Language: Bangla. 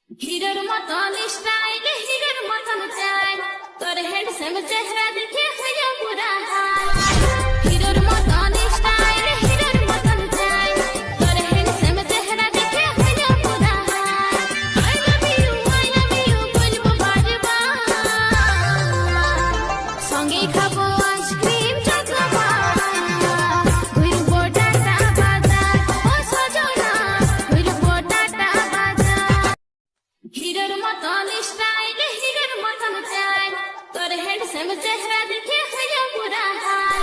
হিরোর মতন স্টাইল হিরোর মতন চাই তোর হ্যান্ডসাম চেহারা দেখে হয়ে পুরা হাই হিরোর মতন স্টাইল হিরোর মতন চাই তোর হ্যান্ডসাম চেহারা দেখে হয়ে পুরা হাই আই লাভ ইউ বলবো বারবার সঙ্গে খাবো আইসক্রিম চকোবার ঘুরবো টাটা বাজার ও সজনা ঘুরবো টাটা বাজার হিরোর মতন স্টাইল হিরোর মতন চাই তোর হ্যান্ডসাম চেহারা দেখে হয়ে পুরা হাই